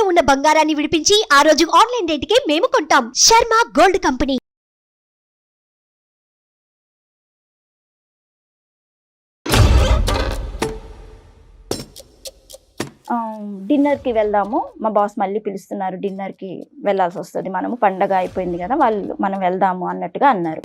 ఇంట్లో ఉన్న బంగారాన్ని విడిపించి ఆ రోజు ఆన్లైన్ రేటుకే మేము కొంటాం. Sharma gold company. డిన్నర్కి వెళ్దాము, మా బాస్ మళ్ళీ పిలుస్తున్నారు, డిన్నర్కి వెళ్ళాల్సి వస్తుంది, మనము పండగ అయిపోయింది కదా, మనం వెళ్దాము అన్నట్టుగా అన్నారు.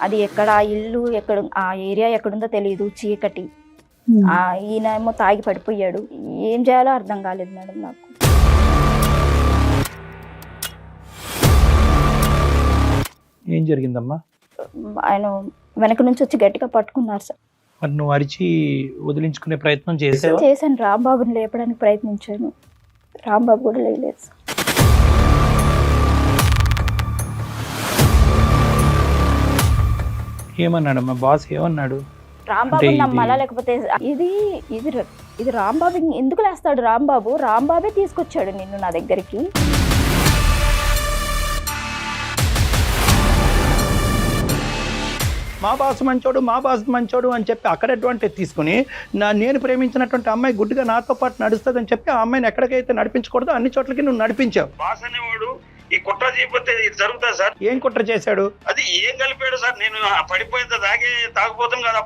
అది ఎక్కడ, ఆ ఇల్లు ఎక్కడ, ఆ ఏరియా ఎక్కడుందో తెలియదు, చీకటి. ఈయన ఏమో తాగి పడిపోయాడు. ఏం చేయాలో అర్థం కాలేదు మేడం నాకు. ఏం జరిగిందమ్మా? ఆయన వెనక నుంచి వచ్చి గట్టిగా పట్టుకున్నారు సార్. మరి నువ్వు అరిచి వదిలించుకునే ప్రయత్నం చేసావా? చేశాను, రాంబాబుని లేపడానికి ప్రయత్నించాను, రాంబాబు కూడా లేలేదు సార్. ఏమన్నాడమ్మా బాస్? ఏమన్నాడు? రాంబాబు నమ్మాలా లేకపోతే ఇది ఇది ఇది రాంబాబు ఎందుకు లేస్తాడు? రాంబాబే తీసుకొచ్చాడు నిన్ను నా దగ్గరికి. మా బాస్ మంచోడు అని చెప్పి అక్కడ అడ్వాంటేజ్ తీసుకుని నేను ప్రేమించినటువంటి అమ్మాయి గుడ్డిగా నాతో పాటు నడుస్తుందని చెప్పి ఆ అమ్మాయిని ఎక్కడికైతే నడిపించకూడదో అన్ని చోట్లకి నువ్వు నడిపించావు. బాస్ అనేవాడు ఈ కుట్ర చేయకపోతే ఇది జరుగుతుంది సార్. ఏం కుట్ర చేశాడు? అది ఏం కలిపాడు సార్? నేను పడిపోయేంత తాగిపోతాం కదా,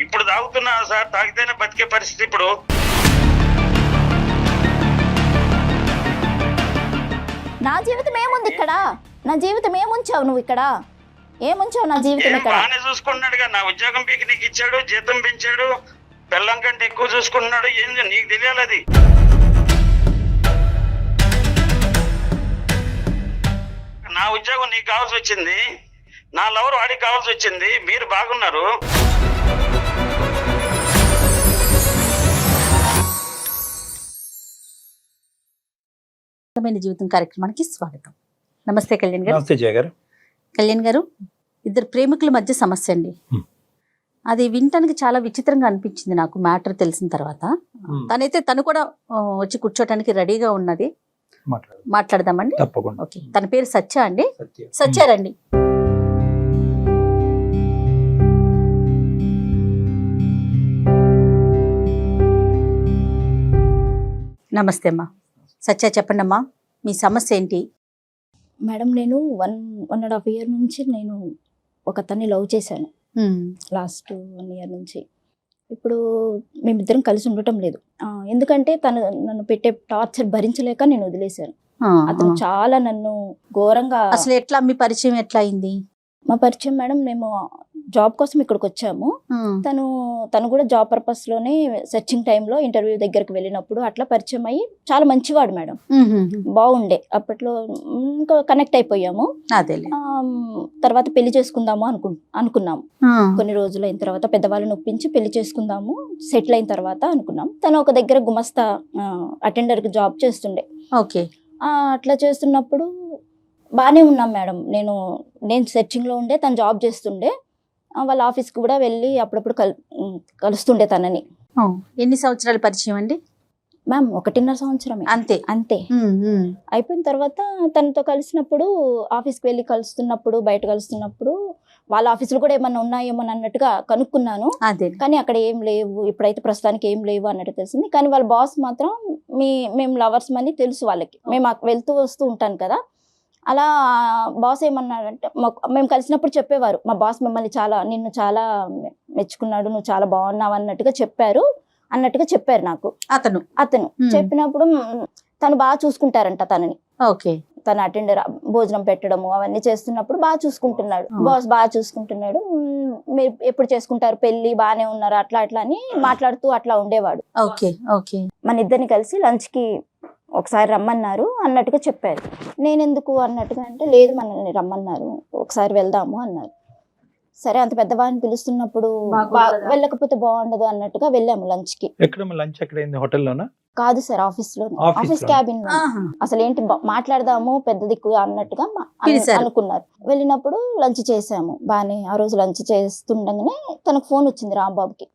ఇప్పుడు తాగుతున్నా సార్. తాగితేనే బతికే పరిస్థితి. ఇప్పుడు నా జీవితం ఏముంది ఇక్కడ? నా జీవితం ఏముంచావు నువ్వు ఇక్కడ? ఏముంచావు నా జీవితం ఇక్కడ? బాగానే చూసుకున్నాడుగా, నా ఉద్యోగం పీకి నీకు ఇచ్చాడు, జీతం పెంచాడు, బెల్లం కంటే ఎక్కువ చూసుకున్నాడు. ఏం నీకు తెలియాలి అది. నా ఉద్యోగం నీకు కావాల్సి వచ్చింది, నా లవర్ వాడికి కావాల్సి వచ్చింది. మీరు బాగున్నారు. జీవితం కార్యక్రమానికి స్వాగతం. నమస్తే కళ్యాణ్ గారు. నమస్తే జయ గారు. కళ్యాణ్ గారు, ఇద్దరు ప్రేమికుల మధ్య సమస్య అండి. అది వినటానికి చాలా విచిత్రంగా అనిపించింది నాకు మ్యాటర్ తెలిసిన తర్వాత. తను కూడా వచ్చి కూర్చోటానికి రెడీగా ఉన్నది. మాట్లాడదామండి. తప్పకుండా. ఓకే, తన పేరు సత్య అండి. సత్యారండి. నమస్తే అమ్మా. సత్య, చెప్పండి అమ్మా, మీ సమస్య ఏంటి? మేడం, నేను 1.5 year నుంచి నేను ఒకతన్ని లవ్ చేశాను. లాస్ట్ 1 year నుంచి. ఇప్పుడు మేమిద్దరం కలిసి ఉండటం లేదు. ఎందుకంటే తను నన్ను పెట్టే టార్చర్ భరించలేక నేను వదిలేశాను. అతను చాలా నన్ను ఘోరంగా. అసలు ఎట్లా మీ పరిచయం ఎట్లా అయింది? మా పరిచయం మేడం, మేము జాబ్ కోసం ఇక్కడికి వచ్చాము. తను కూడా జాబ్ పర్పస్ లోనే సెర్చింగ్ టైంలో ఇంటర్వ్యూ దగ్గరికి వెళ్ళినప్పుడు అట్లా పరిచయం అయ్యి చాలా మంచివాడు మేడం, బాగుండే. అప్పట్లో ఇంకా కనెక్ట్ అయిపోయాము. తర్వాత పెళ్లి చేసుకుందాము అనుకున్నాము. కొన్ని రోజులు అయిన తర్వాత పెద్దవాళ్ళని ఒప్పించి పెళ్లి చేసుకుందాము, సెటిల్ అయిన తర్వాత అనుకున్నాం. తను ఒక దగ్గర గుమస్తా అటెండర్ కి జాబ్ చేస్తుండే. ఓకే. అట్లా చేస్తున్నప్పుడు బాగానే ఉన్నాం మేడం. నేను సెర్చింగ్ లో ఉండే, తను జాబ్ చేస్తుండే. వాళ్ళ ఆఫీస్కి కూడా వెళ్ళి అప్పుడప్పుడు కలుస్తుండే తనని. ఎన్ని సంవత్సరాల పరిచయం అండి? మ్యామ్ 1.5 సంవత్సరమే. అంతే. అయిపోయిన తర్వాత తనతో కలిసినప్పుడు, ఆఫీస్కి వెళ్ళి బయట కలుస్తున్నప్పుడు వాళ్ళ ఆఫీసులు కూడా ఏమన్నా ఉన్నాయేమో అన్నట్టుగా కనుక్కున్నాను. కానీ అక్కడ ఏం లేవు, ఇప్పుడైతే ప్రస్తుతానికి ఏం లేవు అన్నట్టు తెలిసింది. కానీ వాళ్ళ బాస్ మాత్రం మేము లవర్స్ అని తెలుసు వాళ్ళకి. మేము వెళ్తూ వస్తూ ఉంటాను కదా, అలా బాస్ ఏమన్నాడంటే, మేము కలిసినప్పుడు చెప్పేవారు, మా బాస్ నిన్ను చాలా మెచ్చుకున్నాడు, నువ్వు చాలా బాగున్నావు అన్నట్టుగా చెప్పారు నాకు. అతను చెప్పినప్పుడు తను బాగా చూసుకుంటారంట తనని. ఓకే. తన అటెండర్ భోజనం పెట్టడము అవన్నీ చేస్తున్నప్పుడు బాగా చూసుకుంటున్నాడు, బాస్ బాగా చూసుకుంటున్నాడు. మీరు ఎప్పుడు చేసుకుంటారు పెళ్లి, బాగానే ఉన్నారు, అట్లా అని మాట్లాడుతూ అట్లా ఉండేవాడు. మన ఇద్దరిని కలిసి లంచ్ కి ఒకసారి రమ్మన్నారు అన్నట్టుగా చెప్పారు. నేనెందుకు అన్నట్టుగా అంటే, లేదు మనల్ని రమ్మన్నారు, ఒకసారి వెళ్దాము అన్నారు. సరే, అంత పెద్దవాడిని పిలుస్తున్నప్పుడు వెళ్ళకపోతే బాగుండదు అన్నట్టుగా వెళ్ళాము లంచ్ కి. హోటల్లోనా? కాదు సార్, ఆఫీస్ క్యాబిన్. అసలు ఏంటి మాట్లాడదాము పెద్ద దిక్కు అన్నట్టుగా అనుకున్నారు. వెళ్ళినప్పుడు లంచ్ చేసాము బానే. ఆ రోజు లంచ్ చేస్తుండగానే తనకు ఫోన్ వచ్చింది రాంబాబుకి.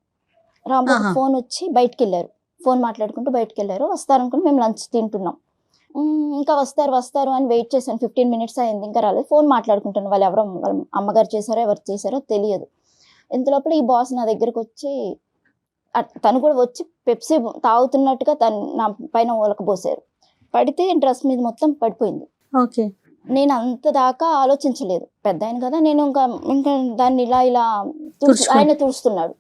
ఫోన్ వచ్చి బయటికి వెళ్ళారు, ఫోన్ మాట్లాడుకుంటూ బయటకు వెళ్ళారు. వస్తారనుకుని మేము లంచ్ తింటున్నాం. ఇంకా వస్తారు అని వెయిట్ చేశాను. 15 minutes అయింది, ఇంకా రాలేదు. ఫోన్ మాట్లాడుకుంటాను. వాళ్ళ అమ్మగారు చేశారో ఎవరు చేశారో తెలియదు. ఇంతలోపల ఈ బాస్ నా దగ్గరకు వచ్చి తను కూడా వచ్చి పెప్సీ తాగుతున్నట్టుగా తను నా పైన ఒలకబోసారు. పడితే డ్రెస్ మీద మొత్తం పడిపోయింది. ఓకే. నేను అంత దాకా ఆలోచించలేదు, పెద్ద ఆయన కదా, నేను ఇంకా దాన్ని ఇలా ఆయన తుడుస్తున్నాడు.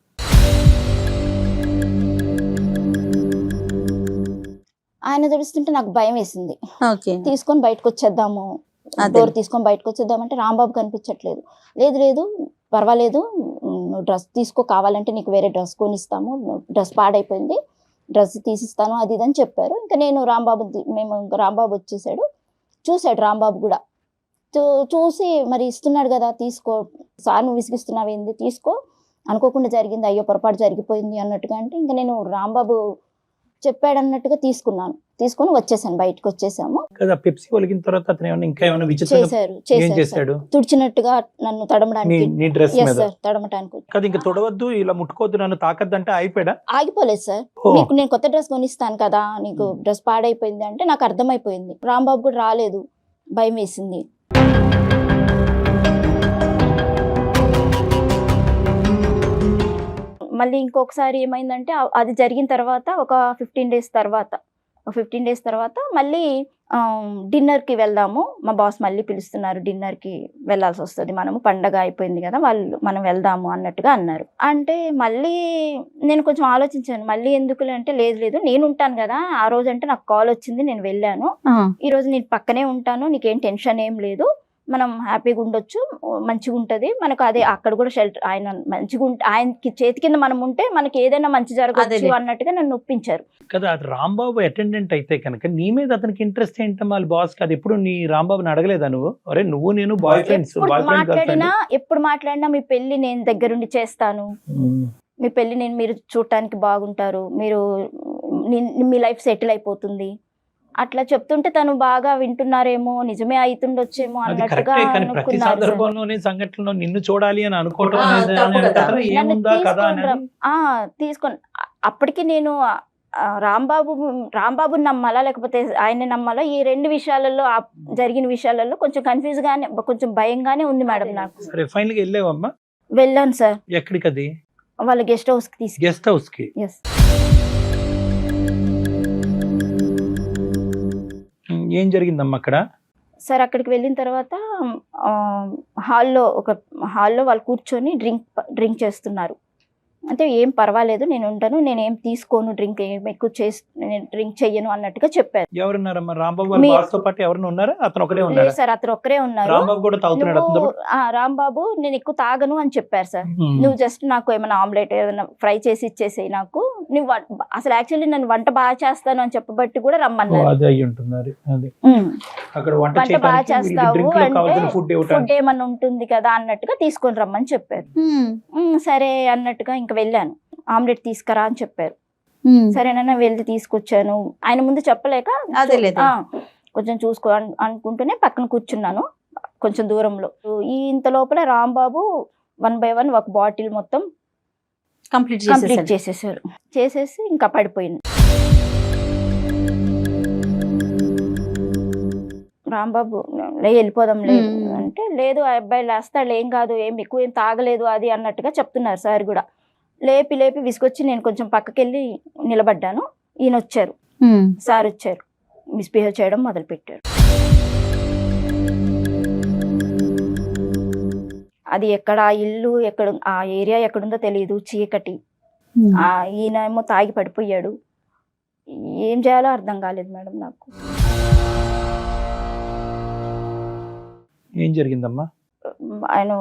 ఆయన తుడుస్తుంటే నాకు భయం వేసింది. తీసుకొని బయటకు వచ్చేద్దాము, డోర్ తీసుకొని బయటకు వచ్చేద్దామంటే రాంబాబు కనిపించట్లేదు. లేదు పర్వాలేదు, నువ్వు డ్రెస్ తీసుకో, కావాలంటే నీకు వేరే డ్రెస్ కొనిస్తాము, డ్రెస్ పాడైపోయింది, డ్రెస్ తీసిస్తాను అది ఇదని చెప్పారు. ఇంకా నేను రాంబాబు వచ్చేసాడు. చూశాడు రాంబాబు కూడా, చూసి మరి ఇస్తున్నాడు కదా తీసుకో, సార్ నువ్వు విసిగిస్తున్నావేంది, తీసుకో, అనుకోకుండా జరిగింది, అయ్యో పొరపాటు జరిగిపోయింది అన్నట్టుగా. అంటే ఇంకా నేను రాంబాబు చెప్పాడు అన్నట్టుగా తీసుకొని వచ్చేసాను, బయటకు వచ్చేసాము. పెప్సీ ఒలిగిన తర్వాత అతను ఏమైనా ఇంకా ఏమైనా చేశారు తుడిచినట్టుగా నన్ను తడమడానికి కదా, ఇంకా తొడవద్దు, ఇలా ముట్టుకోవద్దు, నన్ను తాకద్దు అంటే ఆగిపోలేదు సార్. నీకు నేను కొత్త డ్రెస్ కొనిస్తాను కదా, నీకు డ్రెస్ పాడైపోయింది అంటే నాకు అర్థమైపోయింది. రాంబాబు కూడా రాలేదు, భయం వేసింది. మళ్ళీ ఇంకొకసారి ఏమైందంటే అది జరిగిన తర్వాత ఒక 15 డేస్ తర్వాత మళ్ళీ డిన్నర్కి వెళ్దాము, మా బాస్ మళ్ళీ పిలుస్తున్నారు, డిన్నర్కి వెళ్ళాల్సి వస్తుంది, మనము పండగ అయిపోయింది కదా, మనం వెళ్దాము అన్నట్టుగా అన్నారు. అంటే మళ్ళీ నేను కొంచెం ఆలోచించాను, మళ్ళీ ఎందుకులే అంటే లేదు నేను ఉంటాను కదా, ఆ రోజు అంటే నాకు కాల్ వచ్చింది, నేను వెళ్ళాను, ఈ రోజు నేను పక్కనే ఉంటాను, నీకేం టెన్షన్ ఏం లేదు, మనం హ్యాపీగా ఉండొచ్చు, మంచిగా ఉంటుంది మనకు. అదే అక్కడ కూడా షెల్టర్, ఆయన మంచిగా ఆయనకి చేతి కింద మనం ఉంటే మనకి ఏదైనా మంచి జరగచ్చు అన్నట్టుగా నన్ను ఒప్పించారు కదా. అది రాంబాబు అటెండెంట్ అయితే కనుక నీ మీద అతనికి ఇంట్రెస్ట్ ఏంటో వాళ్ళ బాస్ అది ఎప్పుడు నీ రాంబాబుని అడగలేదా నువ్వు? అరే నువ్వు నేను బాయ్ ఫ్రెండ్స్, ఎప్పుడు మాట్లాడినా మీ పెళ్లి నేను దగ్గరుండి చేస్తాను, మీ పెళ్లి మీరు చూడటానికి బాగుంటారు, మీ లైఫ్ సెటిల్ అయిపోతుంది అట్లా చెప్తుంటే తను బాగా వింటున్నారేమో, నిజమే అవుతుండొచ్చేమో అన్నట్టుగా నిన్ను చూడాలి అని అనుకోవటం తీసుకొని అప్పటికి నేను రాంబాబు నమ్మాలా లేకపోతే ఆయన నమ్మాలా, ఈ రెండు విషయాలలో జరిగిన విషయాలలో కొంచెం కన్ఫ్యూజ్ గానే, కొంచెం భయంగానే ఉంది మేడం నాకు. వెళ్ళాను సార్. ఎక్కడికి? అది వాళ్ళ గెస్ట్ హౌస్ కి గెస్ట్ హౌస్ కి. ఏం జరిగిందమ్మా అక్కడ? సార్ అక్కడికి వెళ్ళిన తర్వాత హాల్లో వాళ్ళు కూర్చొని డ్రింక్ చేస్తున్నారు. అంటే ఏం పర్వాలేదు, నేను ఉంటాను, నేనేం తీసుకోను, డ్రింక్ ఏం ఎక్కువ నేను డ్రింక్ చెయ్యను అన్నట్టుగా చెప్పారు. ఎవరున్నారమ్మా? రాంబాబు వాళ్ళ బాస్ తో పాటు ఎవరైనా ఉన్నారా? అతను ఒకడే ఉన్నాడా? సార్ అతను ఒక్కరే ఉన్నారు. రాంబాబు కూడా తాగుతున్నాడు? రాంబాబు నేను ఎక్కువ తాగను అని చెప్పారు సార్. నువ్వు జస్ట్ నాకు ఏమైనా ఆమ్లెట్ ఏదైనా ఫ్రై చేసి ఇచ్చేసేయి, నాకు నువ్వు అసలు యాక్చువల్లీ నన్ను వంట బాగా చేస్తాను అని చెప్పబట్టి కూడా రమ్మన్నారు. వంట బాగా చేస్తావు అంటే ఫుడ్ ఏమన్నా ఉంటుంది కదా అన్నట్టుగా తీసుకొని రమ్మని చెప్పారు. సరే అన్నట్టుగా ఇంకా వెళ్ళాను. ఆమ్లెట్ తీసుకురా అని చెప్పారు. సరేనన్నా వెళ్ళి తీసుకొచ్చాను. ఆయన ముందు చెప్పలేక కొంచెం చూసుకో అనుకుంటూనే పక్కన కూర్చున్నాను కొంచెం దూరంలో. ఇంత లోపల రాంబాబు 1 by 1 ఒక బాటిల్ మొత్తం కంప్లీట్ చేసేసారు. చేసేసి ఇంకా పడిపోయింది. రాంబాబు వెళ్ళిపోదాం లేదు అంటే, లేదు ఆ అబ్బాయి లేస్తాడు, ఏం కాదు, ఎక్కువ ఏం తాగలేదు అది అన్నట్టుగా చెప్తున్నారు సార్ కూడా. లేపి విసుకొచ్చి నేను కొంచెం పక్కకెళ్ళి నిలబడ్డాను. ఈయన వచ్చారు, సార్ వచ్చారు, మిస్బిహేవ్ చేయడం మొదలు పెట్టారు. అది ఎక్కడ ఇల్లు ఎక్కడ ఆ ఏరియా ఎక్కడుందో తెలియదు, చీకటి. ఈయన ఏమో తాగి పడిపోయాడు. ఏం చేయాలో అర్థం కాలేదు మేడం నాకు. ఏం జరిగిందమ్మా? ఆయన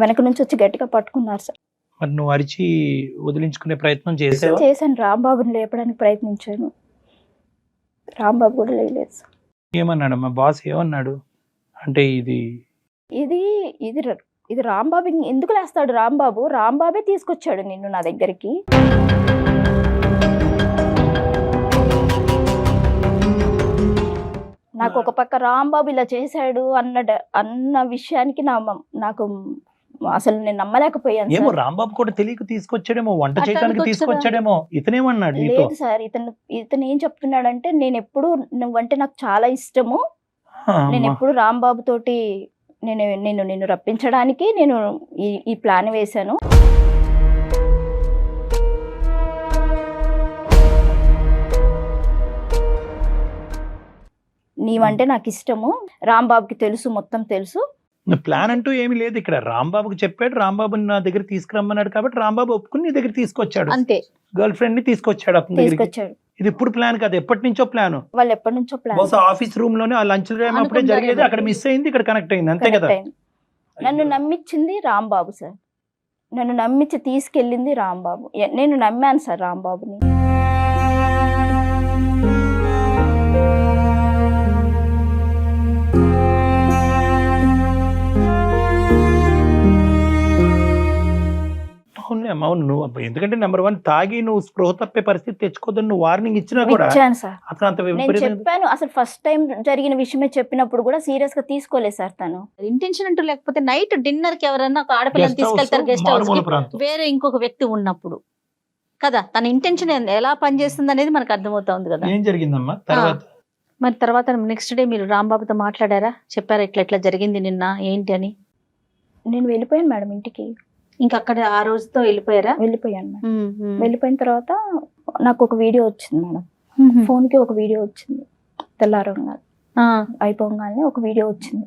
వెనక నుంచి వచ్చి గట్టిగా పట్టుకున్నారు సార్. మరి నువ్వు అరిచి వదిలించుకునే ప్రయత్నం చేశాను. రాంబాబుని లేపడానికి ప్రయత్నించాను, రాంబాబు కూడా లేదు సార్. ఏమన్నాడమ్మా బాస్? ఏమన్నాడు అంటే ఇది రాంబాబు ఎందుకు లేస్తాడు? రాంబాబే తీసుకొచ్చాడు నిన్ను నా దగ్గరికి. నాకు ఒక పక్క రాంబాబు ఇలా చేశాడు అన్న విషయానికి నాకు అసలు నేను నమ్మలేకపోయాను. ఏమో రాంబాబు కూడా తెలియక తీసుకొచ్చాడేమో, వంట చేయడానికి తీసుకొచ్చాడేమో. ఇతనేమన్నాడు? లేదు సార్, ఇతను ఏం చెప్తున్నాడంటే, నేను ఎప్పుడు నువ్వంటే నాకు చాలా ఇష్టము, నేను ఎప్పుడు రాంబాబు తోటి నిన్ను రప్పించడానికి నేను ఈ ప్లాన్ వేశాను. నీవంటే నాకు ఇష్టము, రాంబాబుకి తెలుసు, మొత్తం తెలుసు. ప్లాన్ అంటూ ఏమీ లేదు ఇక్కడ. రాంబాబుకి చెప్పాడు, రాంబాబుని నా దగ్గర తీసుకురమ్మన్నాడు కాబట్టి రాంబాబు ఒప్పుకుని నీ దగ్గర తీసుకొచ్చాడు. అంతే. గర్ల్ ఫ్రెండ్ ని తీసుకొచ్చాడు అతని దగ్గరికి. తీసుకొచ్చాడు. ఇది ఇప్పుడు ప్లాన్ కాదు, ఎప్పటి నుంచో ప్లాన్. వాళ్ళు ఎప్పటి నుంచో ప్లాన్. బహుశా ఆఫీస్ రూమ్ లోనే ఆ లంచ్ టైం అప్పుడే జరిగేది, అక్కడ మిస్ అయింది, ఇక్కడ కనెక్ట్ అయింది, అంతే కదా. నన్ను నమ్మించింది రాంబాబు సార్, నన్ను నమ్మించి తీసుకెళ్ళింది రాంబాబు. నేను నమ్మాను సార్ రాంబాబుని. అవును, నువ్వు ఎందుకంటే నెంబర్ 1 తాగి నువ్వు స్పృహ తప్పే పరిస్థితి తెచ్చుకోదని నువ్వు వార్నింగ్ ఇచ్చినా కూడా సార్ అతను అంత నేను చెప్పాను. అసలు ఫస్ట్ టైం జరిగిన విషయమే చెప్పినప్పుడు కూడా సీరియస్ గా తీసుకోలేదు సార్ తను. ఇంటెన్షన్ అంటూ లేకపోతే నైట్ డిన్నర్ కి ఎవరన్నా ఒక ఆడపిల్లని తీసుకెళ్తారు గెస్ట్ హౌస్ కి, వేరే ఇంకొక వ్యక్తి ఉన్నప్పుడు కదా, తన ఇంటెన్షన్ ఎలా పనిచేస్తుంది అనేది మనకు అర్థమవుతుంది కదా. ఏం జరిగిందమ్మా తర్వాత? మరి తర్వాత నెక్స్ట్ డే మీరు రాంబాబుతో మాట్లాడారా, చెప్పారా ఇట్లా ఇట్లా జరిగింది నిన్న ఏంటి అని? నేను వెళ్ళిపోయాను మేడం ఇంటికి. ఇంకా అక్కడ ఆ రోజుతో వెళ్ళిపోయారా? వెళ్ళిపోయాను మేడం. వెళ్ళిపోయిన తర్వాత నాకు ఒక వీడియో వచ్చింది మేడం, ఫోన్ కి ఒక వీడియో వచ్చింది. తెల్లారంగా అయిపోగానే ఒక వీడియో వచ్చింది.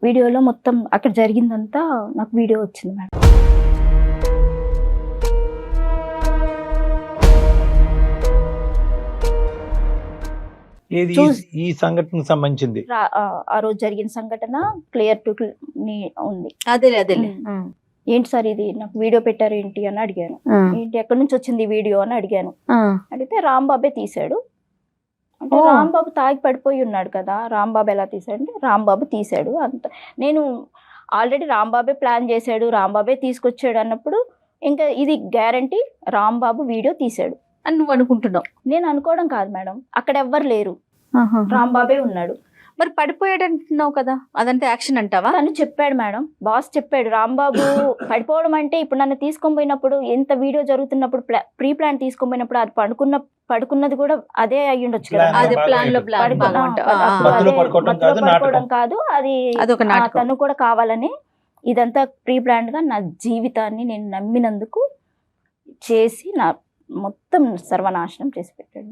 వీడియోలో మొత్తం అక్కడ జరిగిందంతా నాకు వీడియో వచ్చింది మేడం. ఏది ఈ సంఘటనకు సంబంధించింది? ఆ రోజు జరిగిన సంఘటన క్లియర్ టు ఉంది. అదేలే అదేలే. ఏంటి సార్ ఇది, నాకు వీడియో పెట్టారు ఏంటి అని అడిగాను. ఏంటి ఎక్కడి నుంచి వచ్చింది వీడియో అని అడిగాను. అడిగితే రాంబాబే తీశాడు అంటే, రాంబాబు తాగి పడిపోయి ఉన్నాడు కదా, రాంబాబు ఎలా తీసాడు అంటే రాంబాబు తీశాడు అంత. నేను ఆల్రెడీ రాంబాబే ప్లాన్ చేశాడు, రాంబాబే తీసుకొచ్చాడు అన్నప్పుడు ఇంకా ఇది గ్యారంటీ రాంబాబు వీడియో తీశాడు అని నువ్వు అనుకుంటున్నావు? నేను అనుకోవడం కాదు మేడం, అక్కడ ఎవ్వరు లేరు, రాంబాబే ఉన్నాడు. మరి పడిపోయాడు అంటున్నావు కదా, అదంతా యాక్షన్ అంటావా? తను చెప్పాడు మేడం, బాస్ చెప్పాడు. రాంబాబు పడిపోవడం అంటే ఇప్పుడు నన్ను తీసుకొని పోయినప్పుడు, ఎంత వీడియో జరుగుతున్నప్పుడు ప్రీ ప్లాన్ తీసుకొని పోయినప్పుడు అది పడుకున్నది కూడా అదే అయ్యి ఉండొచ్చు కదా. అదే ప్లాన్ లో పడుకోవడం కాదు, అది తను కూడా కావాలని ఇదంతా ప్రీ ప్లాన్ గా నా జీవితాన్ని నేను నమ్మినందుకు చేసి నా మొత్తం సర్వనాశనం చేసి పెట్టాడు.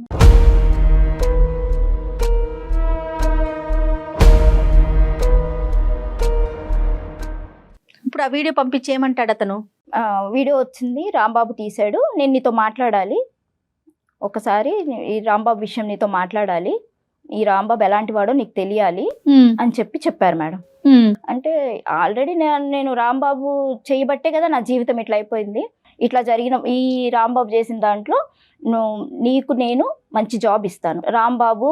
ఇప్పుడు ఆ వీడియో పంపించి ఏమంటాడు అతను? వీడియో వచ్చింది, రాంబాబు తీశాడు, నేను నీతో మాట్లాడాలి ఒకసారి, ఈ రాంబాబు విషయం నీతో మాట్లాడాలి, ఈ రాంబాబు ఎలాంటి వాడో నీకు తెలియాలి అని చెప్పారు మేడం. అంటే ఆల్రెడీ నేను రాంబాబు చేయబట్టే కదా నా జీవితం ఇట్లా అయిపోయింది. ఇట్లా జరిగిన ఈ రాంబాబు చేసిన దాంట్లో నీకు నేను మంచి జాబ్ ఇస్తాను, రాంబాబు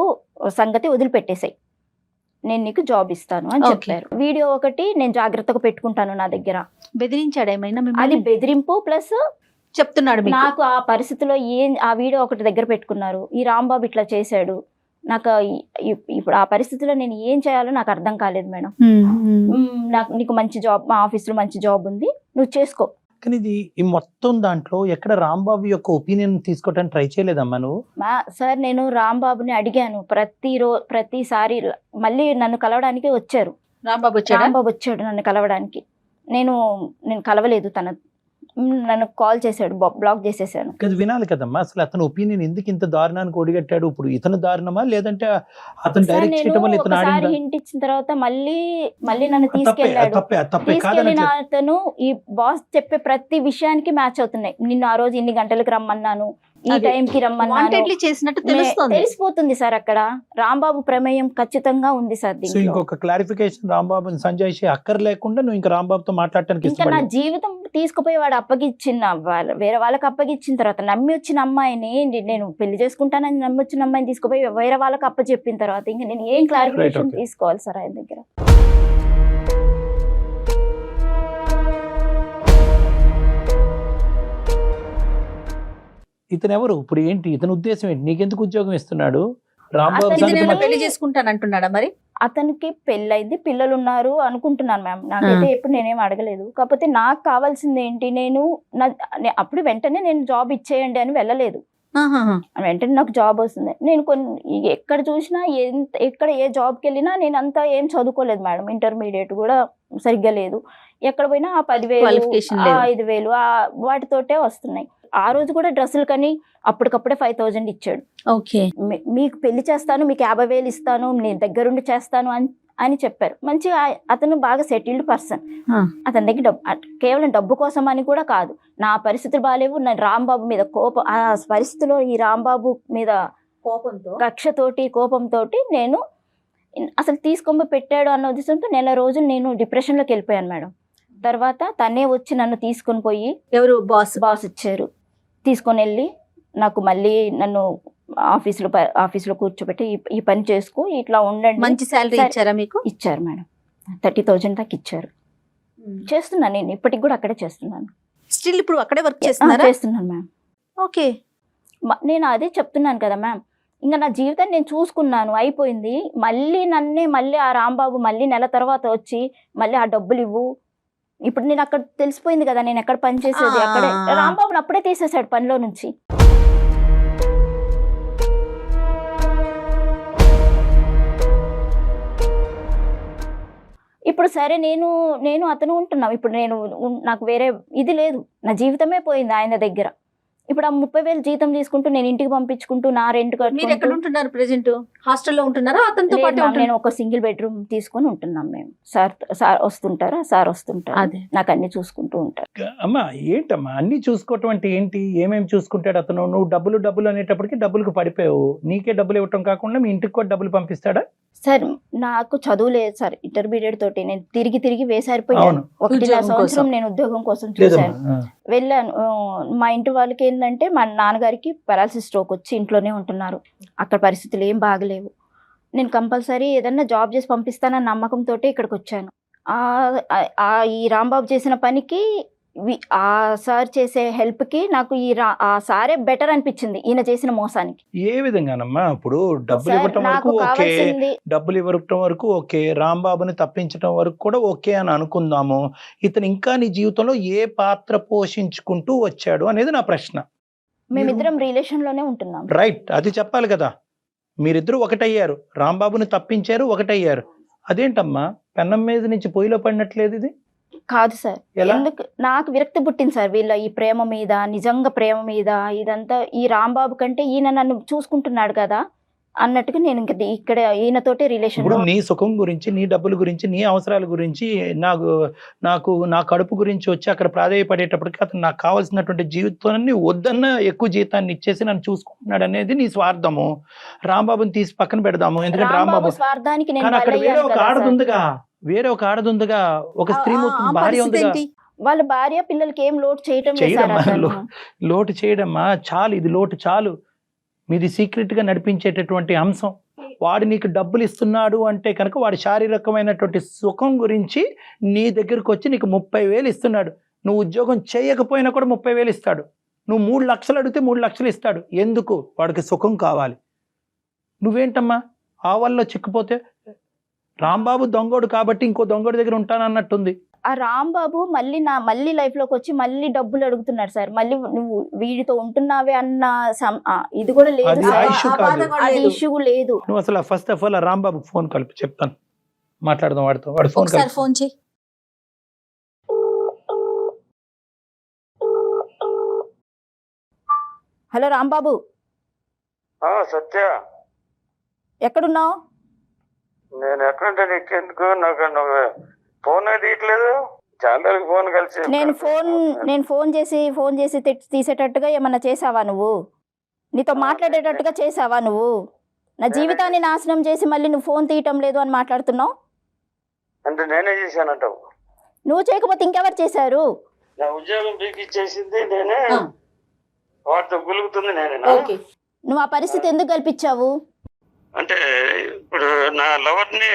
సంగతి వదిలిపెట్టేసాయి, నేను నీకు జాబ్ ఇస్తాను అని చెప్పారు. వీడియో ఒకటి నేను జాగ్రత్తగా పెట్టుకుంటాను నా దగ్గర. బెదిరించాడు ఏమైనా? అది బెదిరింపు ప్లస్ చెప్తున్నాడు నాకు ఆ పరిస్థితిలో ఆ వీడియో ఒకటి దగ్గర పెట్టుకున్నారు, ఈ రాంబాబు ఇట్లా చేశాడు, నాకు ఇప్పుడు ఆ పరిస్థితిలో నేను ఏం చేయాలో నాకు అర్థం కాలేదు మేడం. నీకు మంచి జాబ్, మా ఆఫీస్ లో మంచి జాబ్ ఉంది, నువ్వు చేసుకో. కానీ ఇది ఈ మొత్తం దాంట్లో ఎక్కడ రాంబాబు యొక్క ఒపీనియన్ తీసుకోవడానికి ట్రై చేయలేదమ్మా నువ్వు? సార్ నేను రాంబాబుని అడిగాను, ప్రతిసారి మళ్ళీ నన్ను కలవడానికి వచ్చారు. రాంబాబు వచ్చాడు నన్ను కలవడానికి, నేను కలవలేదు. నన్ను కాల్ చేశాడు, బ్లాక్ చేసేసాను. అది వినాలి కదమ్మా, అసలు అతను ఒపీనియన్ ఎందుకు ఇంత దారుణానికి ఒడిగట్టాడు? ఇప్పుడు ఇతను దారుణమా లేదంటే అతను డైరెక్ట్ చేయడం వల్ల ఇతను ఆడిందా? హింట్ ఇచ్చిన తర్వాత మళ్ళీ నన్ను తీసుకెళ్ళాడు. తీసుకెళ్ళిన అతను ఈ బాస్ చెప్పే ప్రతి విషయానికి మ్యాచ్ అవుతున్నాయి. నిన్ను ఆ రోజు ఇన్ని గంటలకు రమ్మన్నాను, ఈ టైంకి రమ్మన్నాను, తెలిసిపోతుంది సార్. అక్కడ రాంబాబు ప్రమేయం ఖచ్చితంగా ఉంది సార్. ఇంకొక క్లారిఫికేషన్, రాంబాబుని సంజయ్ అక్కర్ లేకుండా నువ్వు ఇంకా రాంబాబుతో మాట్లాడటానికి ఇంకా నా జీవితం తీసుకుపోయి వాడు అప్పగిచ్చిన వేరే వాళ్ళకి అప్పగిచ్చిన తర్వాత నమ్మి వచ్చిన అమ్మాయిని, నేను పెళ్లి చేసుకుంటానని నమ్మి వచ్చిన అమ్మాయిని తీసుకుపోయి వేరే వాళ్ళకి అప్పచెప్పిన తర్వాత ఇంకా నేను ఏం క్లారిఫికేషన్ తీసుకోవాలి సార్ ఆయన దగ్గర? ఇతను ఎవరు? ఇప్పుడు ఏంటి ఇతని ఉద్దేశం ఏంటి? నీకెందుకు ఉద్యోగం ఇస్తున్నాడు? పెళ్లి చేసుకుంటాను అంటున్నాడా? మరి అతనికి పెళ్ళైంది, పిల్లలు ఉన్నారు అనుకుంటున్నాను మ్యామ్. నాకైతే ఎప్పుడు నేనేం అడగలేదు. కాకపోతే నాకు కావాల్సింది ఏంటి, అప్పుడు వెంటనే నేను జాబ్ ఇచ్చేయండి అని వెళ్ళలేదు. వెంటనే నాకు జాబ్ వస్తుంది. నేను ఎక్కడ చూసినా ఎక్కడ ఏ జాబ్కి వెళ్ళినా నేను అంతా ఏం చదువుకోలేదు మేడం. ఇంటర్మీడియట్ కూడా సరిగ్గా లేదు. ఎక్కడ పోయినా ఆ 10,000 5,000 వాటితోటే వస్తున్నాయి. ఆ రోజు కూడా డ్రెస్సులు కానీ అప్పటికప్పుడే 5,000 ఇచ్చాడు. ఓకే. మీకు పెళ్లి చేస్తాను, మీకు 50,000 ఇస్తాను, నేను దగ్గరుండి చేస్తాను అని చెప్పారు. మంచిగా అతను బాగా సెటిల్డ్ పర్సన్. అతని దగ్గర కేవలం డబ్బు కోసం అని కూడా కాదు, నా పరిస్థితులు బాగాలేవు, నా రాంబాబు మీద కోపం, ఆ పరిస్థితిలో ఈ రాంబాబు మీద కక్షతోటి కోపంతో నేను అసలు తీసుకొని పెట్టాడు అన్న ఉద్దేశంతో నెల రోజులు నేను డిప్రెషన్లోకి వెళ్ళిపోయాను మేడం. తర్వాత తనే వచ్చి నన్ను తీసుకొని పోయి, ఎవరు బాస్ ఇచ్చారు, తీసుకొని వెళ్ళి నాకు మళ్ళీ నన్ను ఆఫీస్లో కూర్చోబెట్టి ఈ పని చేసుకో, ఇట్లా ఉండండి. మంచి శాలరీ ఇచ్చారా మీకు? ఇచ్చారు మేడం, 30,000 దాకా ఇచ్చారు. చేస్తున్నాను నేను ఇప్పటికి కూడా అక్కడే చేస్తున్నాను. స్టిల్ ఇప్పుడు అక్కడే వర్క్ చేస్తున్నారా? చేస్తున్నాను మ్యామ్. ఓకే. నేను అదే చెప్తున్నాను కదా మ్యామ్, ఇంకా నా జీవితాన్ని నేను చూసుకున్నాను, అయిపోయింది. మళ్ళీ ఆ రాంబాబు మళ్ళీ నెల తర్వాత వచ్చి మళ్ళీ ఆ డబ్బులు ఇవ్వు. ఇప్పుడు నేను అక్కడ తెలిసిపోయింది కదా నేను ఎక్కడ పని చేసేది, అక్కడే రాంబాబుని అప్పుడే తీసేశాడు పనిలో నుంచి. ఇప్పుడు సరే నేను అతను ఉంటున్నాం. ఇప్పుడు నాకు వేరే ఇది లేదు, నా జీవితమే పోయింది ఆయన దగ్గర. ఇప్పుడు ఆ 30,000 జీతం తీసుకుంటూ నేను ఇంటికి పంపించుకుంటూ నా రెంట్ మీరు ఎక్కడ ఉంటున్నారు ప్రెజెంట్? హాస్టల్లో ఉంటున్నారా? అతనితో పాటు నేను ఒక సింగిల్ బెడ్రూమ్ తీసుకొని ఉంటున్నాం మేము. సార్ వస్తుంటారు, సార్ వస్తుంటారు, అదే నాకు అన్ని చూసుకుంటూ ఉంటారు. అమ్మా ఏంటమ్మా అన్ని చూసుకోవటం అంటే ఏంటి? ఏమేమి చూసుకుంటాడు అతను? నువ్వు డబ్బులు అనేటప్పటికి డబ్బులకు పడిపోయావు, నీకే డబ్బులు ఇవ్వటం కాకుండా మీ ఇంటికి కూడా డబ్బులు పంపిస్తాడా? సార్ నాకు చదువు లేదు సార్, ఇంటర్మీడియట్ తోటి నేను తిరిగి వేసారిపోయాను. 1.5 సంవత్సరం నేను ఉద్యోగం కోసం చూశాను, వెళ్ళాను. మా ఇంటి వాళ్ళకి ఏంటంటే మా నాన్నగారికి పారాలసిస్ స్ట్రోక్ వచ్చి ఇంట్లోనే ఉంటున్నారు, అక్కడ పరిస్థితులు ఏం బాగలేవు. నేను కంపల్సరీ ఏదన్నా జాబ్ చేసి పంపిస్తానన్న నమ్మకంతో ఇక్కడికి వచ్చాను. ఈ రాంబాబు చేసిన పనికి ఆ సార్ చేసే హెల్ప్ కి నాకు ఆ సారే బెటర్ అనిపించింది ఈయన చేసిన మోసానికి. ఏ విధంగానమ్మా? ఇప్పుడు డబ్బులు ఇవ్వటం వరకు ఓకే, డబ్బులు ఇవ్వటం వరకు ఓకే, రాంబాబుని తప్పించడం వరకు కూడా ఓకే అని అనుకుందాము. ఇతను ఇంకా నీ జీవితంలో ఏ పాత్ర పోషించుకుంటూ వచ్చాడు అనేది నా ప్రశ్న. మేమిద్దరం రిలేషన్ లోనే ఉంటున్నాం. రైట్, అది చెప్పాలి కదా. మీరిద్దరు ఒకటయ్యారు, రాంబాబుని తప్పించారు, ఒకటయ్యారు. అదేంటమ్మా పెన్నం మీద నుంచి పొయ్యిలో పడినట్లేదు ఇది? కాదు సార్, ఎందుకు నాకు విరక్తి పుట్టింది సార్ వీళ్ళ ఈ ప్రేమ మీద, నిజంగా ప్రేమ మీద. ఇదంతా ఈ రాంబాబు కంటే ఈయన నన్ను చూసుకుంటున్నాడు కదా అన్నట్టుగా నేను ఇక్కడ ఈయనతోటే రిలేషన్. ఇప్పుడు నీ సుఖం గురించి, నీ డబ్బుల గురించి, నీ అవసరాల గురించి, నా కడుపు గురించి వచ్చి అక్కడ ప్రాధాయపడేటప్పటికి అతను నాకు కావాల్సినటువంటి జీవితాన్ని వద్దన్న ఎక్కువ జీతాన్ని ఇచ్చేసి నన్ను చూసుకుంటున్నాడు అనేది నీ స్వార్థము. రాంబాబుని తీసి పక్కన పెడదాము, ఎందుకంటే రాంబాబు స్వార్థానికి అక్కడ వేరే ఒక ఆడదుందిగా, ఒక స్త్రీ భార్య ఉందిగా. వాళ్ళ భార్య పిల్లలకి ఏం లోటు లోటు చేయడమ్మా చాలు, ఇది లోటు చాలు. మీది సీక్రెట్ గా నడిపించేటటువంటి అంశం. వాడు నీకు డబ్బులు ఇస్తున్నాడు అంటే కనుక వాడి శారీరకమైనటువంటి సుఖం గురించి నీ దగ్గరకు వచ్చి నీకు 30,000 ఇస్తున్నాడు. నువ్వు ఉద్యోగం చేయకపోయినా కూడా 30,000 ఇస్తాడు. నువ్వు 3 లక్షలు అడిగితే 3 లక్షలు ఇస్తాడు. ఎందుకు? వాడికి సుఖం కావాలి. నువ్వేంటమ్మా ఆవల్లో చిక్కుపోతే? రాంబాబు దొంగోడు కాబట్టి ఇంకో దొంగోడి దగ్గర ఉంటానన్నట్టుంది. ఆ రాంబాబు మళ్ళీ లైఫ్ లోకి వచ్చి మళ్ళీ డబ్బులు అడుగుతున్నాడు సార్. మళ్ళీ నువ్వు వీడితో ఉంటున్నావే అన్న ఇది కూడా లేదు, ఇష్యూ లేదు. నువ్వు అసలు first of all Rambabu phone కలిపి చెప్తాను, మాట్లాడదాం వాడితో. వాడు ఫోన్ చేయి. హలో రాంబాబు. సత్య, ఎక్కడున్నావు? నేను ఎక్కడుంటే నీకెందుకు? నాకు ఫోన్ తీయట్లేదు, చాలా ఫోన్ కలిసి. నేను ఫోన్ చేసి తీసేటట్టుగా ఏమన్నా చేసావా నువ్వు? నీతో మాట్లాడేటట్టుగా చేసావా నువ్వు? నా జీవితాన్ని నాశనం చేసి మళ్ళీ నువ్వు ఫోన్ తీయటం లేదు అని మాట్లాడుతున్నావు. అంటే నేనే చేశానంటావు? నువ్వు చేయకపోతే ఇంకెవరు చేశారు? నా ఉద్యోగం పీకిచ్చేసింది నేనే, వాటితో గులుగుతుంది నేనే. నువ్వు ఆ పరిస్థితి ఎందుకు కల్పించావు? అంటే ఇప్పుడు నా లవర్ని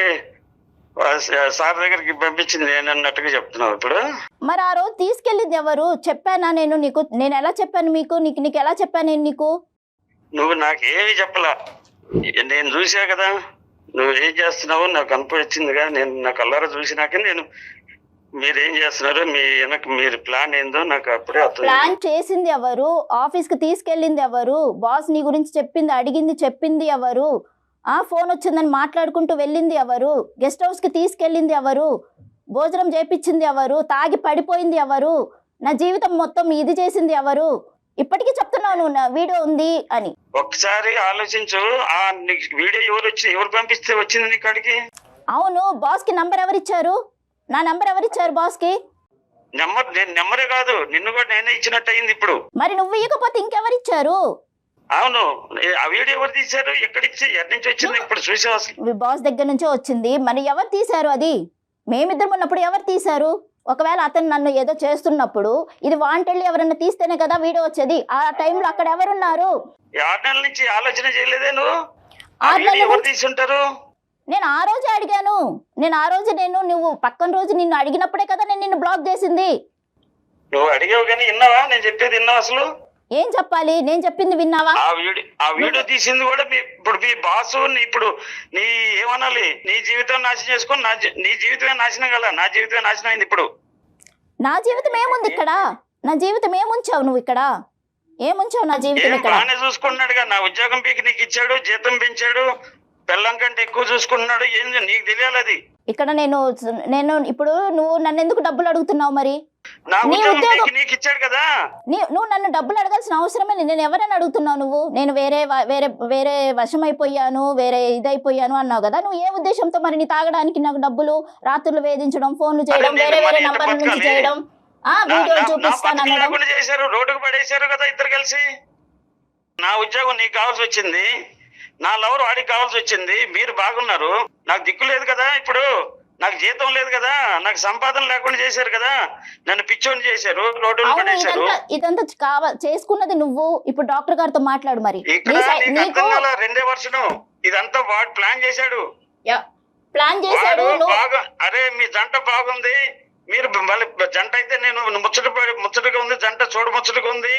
సార్ దగ్గరికి పంపించింది నేను అన్నట్టుగా చెప్తున్నావు ఇప్పుడు. మరి ఆ రోజు తీసుకెళ్ళింది ఎవరు? చెప్పానా నేను నీకు? నేను ఎలా చెప్పాను మీకు? నీకు ఎలా చెప్పాను నేను నీకు? నువ్వు నాకేమి చెప్పలా, నేను చూసా కదా నువ్వు ఏం చేస్తున్నావు నాకు అనిపించిందిగా. నేను నా కళ్ళారా చూసినాక నేను మీరేం చేస్తున్నారు, మీరు ప్లాన్ ఏందో నాకు అప్పుడే అర్థం. ప్లాన్ చేసింది ఎవరు? ఆఫీస్కి తీసుకెళ్ళింది ఎవరు? బాస్ నీ గురించి చెప్పింది ఎవరు? ఫోన్ వచ్చిందని మాట్లాడుకుంటూ వెళ్ళింది ఎవరు? గెస్ట్ హౌస్కి తీసుకెళ్ళింది ఎవరు? భోజనం చేపించింది ఎవరు? తాగి పడిపోయింది ఎవరు? నా జీవితం మొత్తం ఇది చేసింది ఎవరు? ఇప్పటికీ చెప్తున్నావు నువ్వు నా వీడియో ఉంది అని. ఒక్కసారి ఆలోచించు. ఆ నీకు వీడియో ఎవరు పంపిస్తే వచ్చింది నీ కాడికి? అవును, బాస్ కి నంబర్ ఎవరిచ్చారు? నా నంబర్ ఎవరిచ్చారు బాస్ కి? నేను నెంబరే కాదు, నిన్ను కూడా నేనే ఇచ్చినట్టు అయింది ఇప్పుడు. మరి నువ్వు ఇవ్వకపోతే ఇంకెవరిచ్చారు? అవును, ఆ వీడియో ఎవరు తీశారు? ఎక్కడిచ్చి ఎక్కడి నుంచి వచ్చింది ఇప్పుడు చూసావు అసలు? బాస్ దగ్గర నుంచే వచ్చింది. మరి ఎవరు తీశారు అది? మేమిద్దరం ఉన్నప్పుడు ఎవరు తీశారు? ఒకవేళ అతను నన్ను ఏదో చేస్తున్నప్పుడు ఇది వాంటెళ్ళి ఎవరన్నా తీస్తేనే కదా వీడియో వచ్చేది. ఆ టైంలో అక్కడ ఎవరున్నారు? 6 నెలల నుంచి ఆలోచన చేయలేదే నువ్వు? 6 నెలల ఎవరు నుంచి తీసి ఉంటారు? నేను ఆ రోజే అడిగాను. నువ్వు పక్కన రోజు నిన్ను అడిగినప్పుడే కదా నేను నిన్ను బ్లాక్ చేసింది. నువ్వు అడిగావు కానీ విన్నావా? నేను చెప్పేది విన్నావా అసలు? ఏం చెప్పాలి? నేను చెప్పింది విన్నావా? ఆ వీడియో తీసింది కూడా ఇప్పుడు మీ బాసు. ఇప్పుడు నీ ఏమనాలి? నీ జీవితం నాశనం చేసుకొని నీ జీవితమే నాశనం కదా. నా జీవితమే నాశనం అయింది ఇప్పుడు. నా జీవితం ఏముంది ఇక్కడ? నా జీవితం ఏముంచావు నువ్వు ఇక్కడ? ఏముంచావు నా జీవితం ఇక్కడ? బాగానే చూసుకుంటున్నాడుగా. నా ఉద్యోగం పీకి నీకు ఇచ్చాడు, జీతం పెంచాడు, పిల్లం కంటే ఎక్కువ చూసుకుంటున్నాడు. ఏం నీకు తెలియాలి అది. ఇక్కడ నేను ఇప్పుడు నువ్వు నన్ను ఎందుకు డబ్బులు అడుగుతున్నావు? మరి నా ఉద్యోగం నీకు ఇచ్చాడు కదా. నువ్వు నన్ను డబ్బులు అడగాల్సిన అవసరమే లేదు. నేను ఎవరైనా అడుగుతున్నావు నువ్వు? నేను వేరే వశం అయిపోయాను, వేరే ఇదైపోయాను అన్నావు కదా. నువ్వు ఏ ఉద్దేశంతో మరి నీ తాగడానికి నాకు డబ్బులు, రాత్రులు వేధించడం, ఫోన్లు చేయడం, వేరే నంబర్ల నుంచి చేయడం, వీడియోలు చూపిస్తాను అనడం చేశారు. రోడ్డుకు పడేశారు కదా ఇద్దరు కలిసి. నా ఉద్యోగం నీకు కావాల్సి వచ్చింది, నా లవర్ వాడికి కావాల్సి వచ్చింది. మీరు బాగున్నారు, నాకు దిక్కు లేదు కదా. ఇప్పుడు నాకు జీతం లేదు కదా, నాకు సంపాదన లేకుండా చేశారు కదా, నన్ను పిచ్చోని చేశారు, రోడ్డు పడేశారు. ఇదంతా చేసుకున్నది నువ్వు. ఇప్పుడు డాక్టర్ గారితో మాట్లాడు. మరి ఇక్కడ 2వ వర్షం ఇదంతా వాడు ప్లాన్ చేశాడు. బాగా అరే మీ జంట బాగుంది, మీరు జంట అయితే నేను ముచ్చటగా ఉంది, జంట చూడముచ్చటగా ఉంది,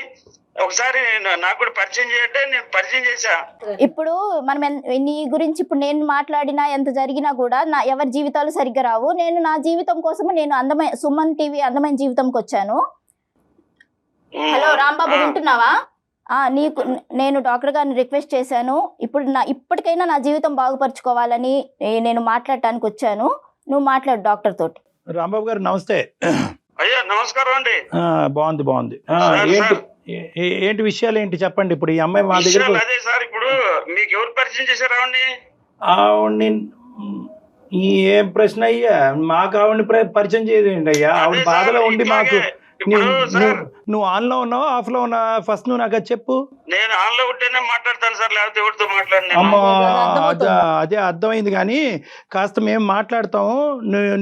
ఒకసారి నాకు కూడా పరిచయం చేయంటే నేను పరిచయం చేశా. ఇప్పుడు మనం నీ గురించి ఇప్పుడు నేను మాట్లాడినా ఎంత జరిగినా కూడా ఎవరి జీవితాలు సరిగ్గా రావు. నేను నా జీవితం కోసం నేను సుమన్ టీవీ అందమైన జీవితంకి వచ్చాను. హలో రాంబాబు, వింటున్నావా? నేను డాక్టర్ గారిని రిక్వెస్ట్ చేశాను. ఇప్పటికైనా నా జీవితం బాగుపరుచుకోవాలని నేను మాట్లాడటానికి వచ్చాను. నువ్వు మాట్లాడు డాక్టర్ తోటి. రాంబాబు గారు నమస్తే. అయ్యా నమస్కారం అండి. బాగుంది. ఏంటి విషయాలు ఏంటి చెప్పండి. ఇప్పుడు ఈ అమ్మాయి మా దగ్గర అదే సార్, ఇప్పుడు మీకు ఎవరు పరిచయం చేశారు ఆవిడ్ని? ఆవిడ్ని ఏం ప్రశ్న అయ్యా? మాకు ఆవిడ్ని పరిచయం చేయదేంటి అయ్యా? ఆవిడ బాధలో ఉండి మాకు నువ్వు ఆన్ లో ఉన్నావా ఆఫ్ లో ఉన్నావా? ఫస్ట్ నువ్వు నాకు చెప్పు. నేను ఆన్ లో ఉంటేనే మాట్లాడతాను సార్, లేకపోతే ఎవరితో మాట్లాడినా. అమ్మా అదే అర్థమైంది. కానీ కాస్త మేము మాట్లాడతాము,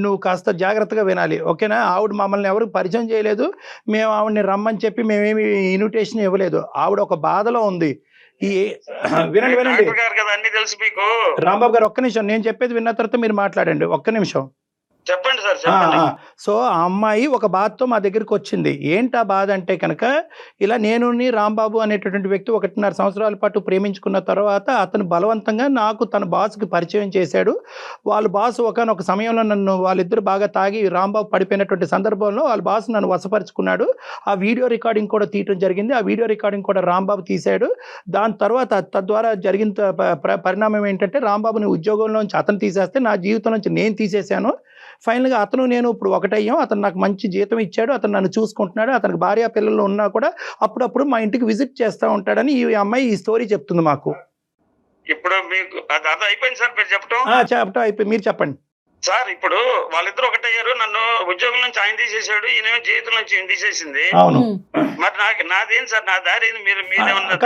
నువ్వు కాస్త జాగ్రత్తగా వినాలి, ఓకేనా? ఆవిడ మమ్మల్ని ఎవరు పరిచయం చేయలేదు, మేము ఆవిడని రమ్మని చెప్పి మేమేమి ఇన్విటేషన్ ఇవ్వలేదు. ఆవిడ ఒక బాధలో ఉంది. వినండి అన్ని తెలుసు మీకు. రాంబాబు గారు ఒక్క నిమిషం, నేను చెప్పేది విన్న తర్వాత మీరు మాట్లాడండి. ఒక్క నిమిషం చెప్పండి సార్, చెప్పండి. సో ఆ అమ్మాయి ఒక బాధతో మా దగ్గరికి వచ్చింది. ఏంటి ఆ బాధ అంటే కనుక, ఇలా నేను రాంబాబు అనేటటువంటి వ్యక్తి 1.5 సంవత్సరాల పాటు ప్రేమించుకున్న తర్వాత అతను బలవంతంగా నాకు తన బాస్కి పరిచయం చేశాడు. వాళ్ళ బాస్ ఒకనొక సమయంలో వాళ్ళిద్దరు బాగా తాగి రాంబాబు పడిపోయినటువంటి సందర్భంలో వాళ్ళ బాస్ నన్ను వశపరుచుకున్నాడు. ఆ వీడియో రికార్డింగ్ కూడా తీయటం జరిగింది. ఆ వీడియో రికార్డింగ్ కూడా రాంబాబు తీశాడు. దాని తర్వాత తద్వారా జరిగిన పరిణామం ఏంటంటే, రాంబాబుని ఉద్యోగంలోంచి అతను తీసేస్తే నా జీవితం నుంచి నేను తీసేశాను. ఫైనల్గా అతను నేను ఇప్పుడు ఒకటయ్యాం. అతను నాకు మంచి జీతం ఇచ్చాడు, అతను నన్ను చూసుకుంటున్నాడు, అతనికి భార్య పిల్లలు ఉన్నా కూడా అప్పుడప్పుడు మా ఇంటికి విజిట్ చేస్తూ ఉంటాడని ఈ అమ్మాయి ఈ స్టోరీ చెప్తుంది మాకు. ఇప్పుడు మీకు అది అయిపోయింది సార్, మీరు చెప్పటం అయిపోయి మీరు చెప్పండి సార్. ఇప్పుడు వాళ్ళిద్దరు ఒకటయ్యారు, నన్ను ఉద్యోగం నుంచి ఆయన తీసేశాడు, ఈయన జీవితం నుంచి ఈయన తీసేసింది. అవును, మరి నాదేం సార్, నా దారి మీరేమన్నా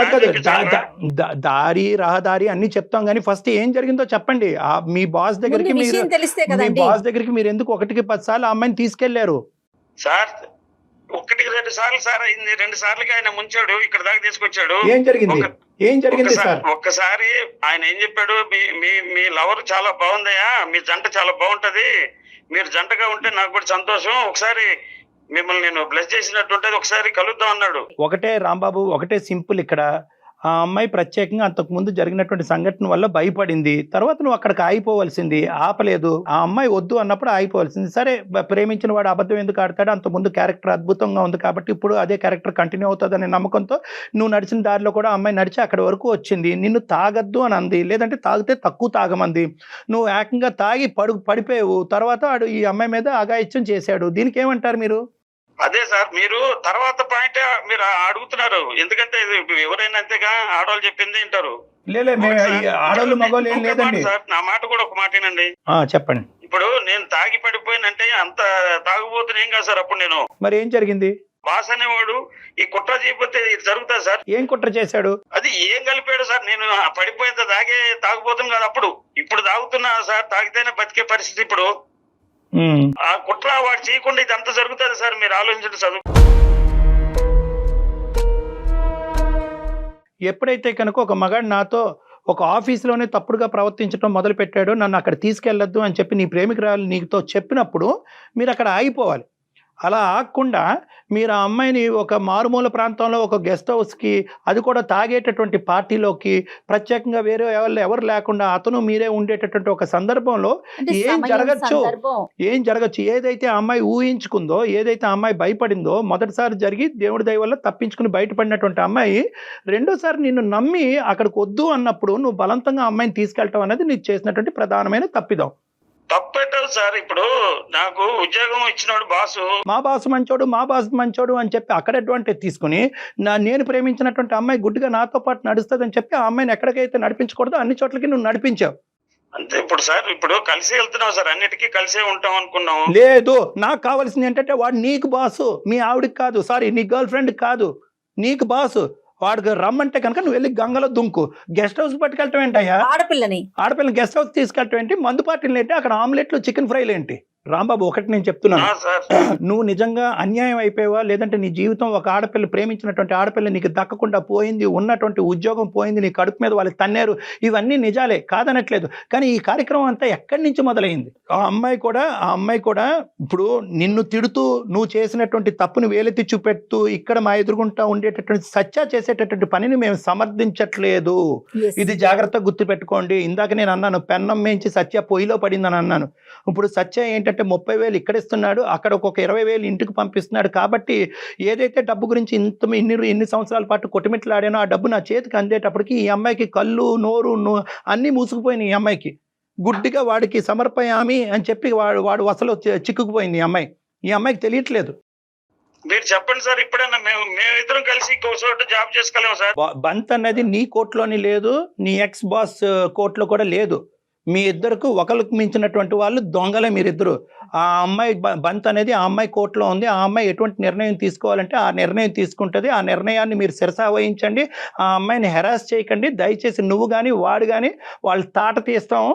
దారి రహదారి అన్ని చెప్తాం, కానీ ఫస్ట్ ఏం జరిగిందో చెప్పండి. మీ బాస్ దగ్గరికి మీరు ఎందుకు 1కి 10 సార్లు ఆ అమ్మాయిని తీసుకెళ్లారు సార్? 1-2 సార్లు సార్ అయింది. 2 సార్లుగా ఆయన ముంచాడు, ఇక్కడ దాకా తీసుకొచ్చాడు. ఏం జరిగింది సార్? ఒక్కసారి ఆయన ఏం చెప్పాడు, మీ లవర్ చాలా బాగుందయ్యా, మీ జంట చాలా బాగుంటది, మీరు జంటగా ఉంటే నాకు కూడా సంతోషం, ఒకసారి మిమ్మల్ని నేను బ్లెస్ చేసినట్టుంటది, ఒకసారి కలుద్దాం అన్నాడు. ఒకటే రాంబాబు, ఒకటే సింపుల్. ఇక్కడ ఆ అమ్మాయి ప్రత్యేకంగా అంతకుముందు జరిగినటువంటి సంఘటన వల్ల భయపడింది. తర్వాత నువ్వు అక్కడికి ఆగిపోవలసింది, ఆపలేదు. ఆ అమ్మాయి వద్దు అన్నప్పుడు ఆగిపోవలసింది. సరే, ప్రేమించిన వాడు అబద్ధం ఎందుకు ఆడతాడు? అంతకుముందు క్యారెక్టర్ అద్భుతంగా ఉంది కాబట్టి ఇప్పుడు అదే క్యారెక్టర్ కంటిన్యూ అవుతుందనే నమ్మకంతో నువ్వు నడిచిన దారిలో కూడా అమ్మాయి నడిచి అక్కడి వరకు వచ్చింది. నిన్ను తాగద్దు అని అంది, లేదంటే తాగితే తక్కువ తాగమంది. నువ్వు ఏకంగా తాగి పడిపోయావు. తర్వాత వాడు ఈ అమ్మాయి మీద అఘాయిత్యం చేశాడు. దీనికి ఏమంటారు మీరు? అదే సార్, మీరు తర్వాత పాయింట్ మీరు అడుగుతున్నారు, ఎందుకంటే ఇది ఎవరైనా అంతేగా, ఆడవాళ్ళు చెప్పింది వింటారు. లేలే ఆడవాళ్ళు మగవాళ్ళు ఏం లేదండి సార్, నా మాట కూడా ఒక మాటేనండి. చెప్పండి. ఇప్పుడు నేను తాగి పడిపోయినంటే అంత తాగుబోతున్నా ఏం కాదు సార్. అప్పుడు నేను మరి ఏం జరిగింది? బాస్ అనేవాడు ఈ కుట్ర చేయకపోతే ఇది జరుగుతా సార్? ఏం కుట్ర చేశాడు? అది ఏం కలిపాడు సార్? నేను పడిపోయేంత తాగే తాగుపోతాం కదా అప్పుడు. ఇప్పుడు తాగుతున్నా సార్, తాగితేనే బతికే పరిస్థితి ఇప్పుడు. ఆ కుట్ర వాడు చేయకుండా ఇదంతా జరుగుతుంది సార్. మీరు ఆలోచించండి చదువు. ఎప్పుడైతే కనుక ఒక మగాడు నాతో ఒక ఆఫీసులోనే తప్పుడుగా ప్రవర్తించడం మొదలు పెట్టాడు, నన్ను అక్కడ తీసుకెళ్లొద్దు అని చెప్పి నీ ప్రేమికురాలు నీతో చెప్పినప్పుడు మీరు అక్కడ ఆగిపోవాలి. అలా ఆగకుండా మీరు ఆ అమ్మాయిని ఒక మారుమూల ప్రాంతంలో ఒక గెస్ట్ హౌస్కి, అది కూడా తాగేటటువంటి పార్టీలోకి, ప్రత్యేకంగా వేరే ఎవరు లేకుండా అతను మీరే ఉండేటటువంటి ఒక సందర్భంలో ఏం జరగచ్చు ఏదైతే ఆ అమ్మాయి ఊహించుకుందో, ఏదైతే ఆ అమ్మాయి భయపడిందో, మొదటిసారి జరిగి దేవుడి దయ వల్ల తప్పించుకుని బయటపడినటువంటి అమ్మాయి రెండోసారి నిన్ను నమ్మి అక్కడికి వద్దు అన్నప్పుడు నువ్వు బలవంతంగా ఆ అమ్మాయిని తీసుకెళ్ళటం అనేది నీకు చేసినటువంటి ప్రధానమైన తప్పిదం. తప్పెట్టదు సార్. ఇప్పుడు నాకు ఉద్యోగం ఇచ్చినాడు బాసు, మా బాసు మంచోడు అని చెప్పి అక్కడ అడ్వాంటేజ్ తీసుకుని నేను ప్రేమించినటువంటి అమ్మాయి గుడ్డిగా నాతో పాటు నడుస్తుందని చెప్పి ఆ అమ్మాయిని ఎక్కడికైతే నడిపించకూడదో అన్ని చోట్లకి నువ్వు నడిపించావు. అంతే. ఇప్పుడు సార్, ఇప్పుడు కలిసి వెళ్తున్నాం సార్, అన్నిటికీ కలిసే ఉంటాం అనుకున్నాం. లేదు, నాకు కావాల్సింది ఏంటంటే వాడు నీకు బాసు, మీ ఆవిడికి కాదు, సారీ నీ గర్ల్ ఫ్రెండ్ కాదు, నీకు బాసు. వాడికి రమ్మంటే కనుక నువ్వు వెళ్ళి గంగలో దుంకు. గెస్ట్ హౌస్ పట్టుకెళ్ళటం ఏంటయ్యా? ఆడపిల్లని గెస్ట్ హౌస్ తీసుకెళ్ళటం ఏంటి? మందు పార్టీలు ఏంటి? అక్కడ ఆమ్లెట్లు చికెన్ ఫ్రైలు ఏంటి? రాంబాబు, ఒకటి నేను చెప్తున్నాను, నువ్వు నిజంగా అన్యాయం అయిపోయావా, లేదంటే నీ జీవితం ఒక ఆడపిల్ల, ప్రేమించినటువంటి ఆడపిల్ల నీకు దక్కకుండా పోయింది, ఉన్నటువంటి ఉద్యోగం పోయింది, నీ కడుపు మీద వాళ్ళు తన్నారు, ఇవన్నీ నిజాలే, కాదనట్లేదు. కానీ ఈ కార్యక్రమం అంతా ఎక్కడి నుంచి మొదలైంది? ఆ అమ్మాయి కూడా ఇప్పుడు నిన్ను తిడుతూ నువ్వు చేసినటువంటి తప్పుని వేలెత్తి చూపెడుతూ ఇక్కడ మా ఎదురుగుంటా ఉండేటటువంటి సత్య చేసేటటువంటి పనిని మేము సమర్థించట్లేదు. ఇది జాగ్రత్తగా గుర్తుపెట్టుకోండి. ఇందాక నేను అన్నాను, పెన్నం మేంచి సత్య పొయ్యిలో పడిందని అన్నాను. ఇప్పుడు సత్య ఏంటంటే 30,000 ఇక్కడ ఇస్తున్నాడు, అక్కడ ఒక 20,000 ఇంటికి పంపిస్తున్నాడు. కాబట్టి ఏదైతే డబ్బు గురించి ఇన్ని సంవత్సరాల పాటు కొట్టుమిట్లాడానో ఆ డబ్బు నా చేతికి అందేటప్పటికి ఈ అమ్మాయికి కళ్ళు నోరు అన్నీ మూసుకుపోయినాయి. ఈ అమ్మాయికి గుడ్డిగా వాడికి సమర్పయామి అని చెప్పి వాడు అసలు చిక్కుకుపోయింది ఈ అమ్మాయికి తెలియట్లేదు. మీరు చెప్పండి సార్, ఇప్పుడైనా మేమిద్దరం కలిసి ఇంకో చోట జాబ్ చేసుకోలేము సార్. బంత్ అనేది నీ కోర్టులోని లేదు, నీ ఎక్స్ బాస్ కోర్టులో కూడా లేదు. మీ ఇద్దరికి ఒకరికి మించినటువంటి వాళ్ళు దొంగలే మీరిద్దరు. ఆ అమ్మాయి బంత్ అనేది ఆ అమ్మాయి కోర్టులో ఉంది. ఆ అమ్మాయి ఎటువంటి నిర్ణయం తీసుకోవాలంటే ఆ నిర్ణయం తీసుకుంటుంది. ఆ నిర్ణయాన్ని మీరు శిరసా వహించండి. ఆ అమ్మాయిని హెరాస్ చేయకండి దయచేసి. నువ్వు కానీ వాడు కానీ వాళ్ళు తాట తీస్తాం.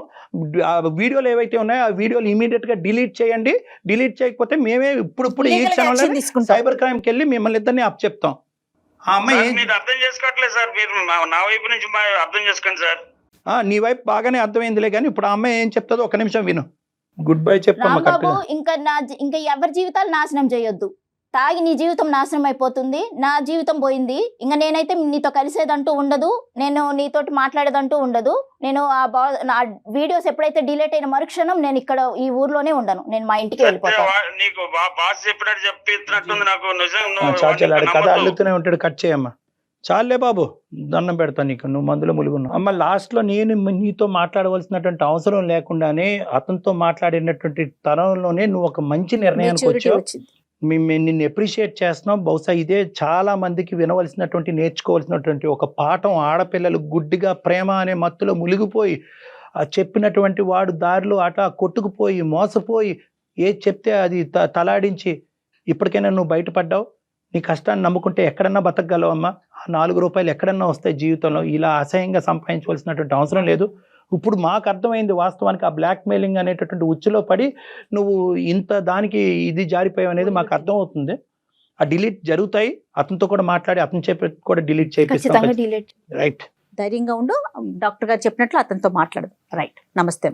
ఆ వీడియోలు ఏవైతే ఉన్నాయో ఆ వీడియోలు ఇమీడియట్గా డిలీట్ చేయండి. డిలీట్ చేయకపోతే మేమే ఇప్పుడు ఈ క్షణంలో సైబర్ క్రైమ్కి వెళ్ళి మిమ్మల్ని ఇద్దరిని అప్ చెప్తాం. ఆ అమ్మాయి మీరు అర్థం చేసుకోవట్లేదు సార్. మీరు నా వైపు నుంచి అర్థం చేసుకోండి సార్. నీ వైపు బాగానే అర్థమైందిలే, కానీ ఇప్పుడు ఆ అమ్మాయి ఏం చెప్తుందో ఒక నిమిషం విను. గుడ్ బై చెప్పమ్మా. ఇంకా ఎవరి జీవితాలు నాశనం చేయొద్దు. తాగి నీ జీవితం నాశనం అయిపోతుంది, నా జీవితం పోయింది. ఇంకా నేనైతే నీతో కలిసేదంటూ ఉండదు, నేను నీతోటి మాట్లాడేదంటూ ఉండదు. నేను నా వీడియోస్ ఎప్పుడైతే డిలీట్ అయిన మరుక్షణం నేను ఇక్కడ ఈ ఊర్లోనే ఉండను, నేను మా ఇంటికి వెళ్ళిపోతాను. కథ అల్లుతూనే ఉంటాడు. కట్ చేయమ్మా, చాలే బాబు, దండం పెడతా నీకు, నువ్వు మందులో ములుగున్నావు. అమ్మ లాస్ట్లో నేను నీతో మాట్లాడవలసినటువంటి అవసరం లేకుండానే అతనితో మాట్లాడినటువంటి తరంలోనే నువ్వు ఒక మంచి నిర్ణయానికి వచ్చావు. మేము నిన్ను అప్రిషియేట్ చేస్తున్నాం. బహుశా ఇదే చాలా మందికి వినవలసినటువంటి, నేర్చుకోవాల్సినటువంటి ఒక పాఠం. ఆడపిల్లలు గుడ్డిగా ప్రేమ అనే మత్తులో మునిగిపోయి చెప్పినటువంటి వాడు దారిలో కొట్టుకుపోయి మోసపోయి ఏది చెప్తే అది తలాడించి ఇప్పటికైనా నువ్వు బయటపడ్డావు. నీ కష్టాన్ని నమ్ముకుంటే ఎక్కడన్నా బతకగలవమ్మా. ఆ 4 రూపాయలు ఎక్కడన్నా వస్తాయి జీవితంలో. ఇలా అసహ్యంగా సంపాదించవలసినటువంటి అవసరం లేదు. ఇప్పుడు మాకు అర్థమైంది వాస్తవానికి ఆ బ్లాక్ మెయిలింగ్ అనేటటువంటి ఉచ్చులో పడి నువ్వు ఇంత దానికి ఇది జారిపోయావు అనేది మాకు అర్థం అవుతుంది. ఆ డిలీట్ జరుగుతాయి. అతనితో కూడా మాట్లాడి అతను చెప్పి కూడా డిలీట్ చేపిస్తాం. రైట్, ధైర్యంగా ఉండు. డాక్టర్ గారు చెప్పినట్లు అతనితో మాట్లాడదు. రైట్, నమస్తే.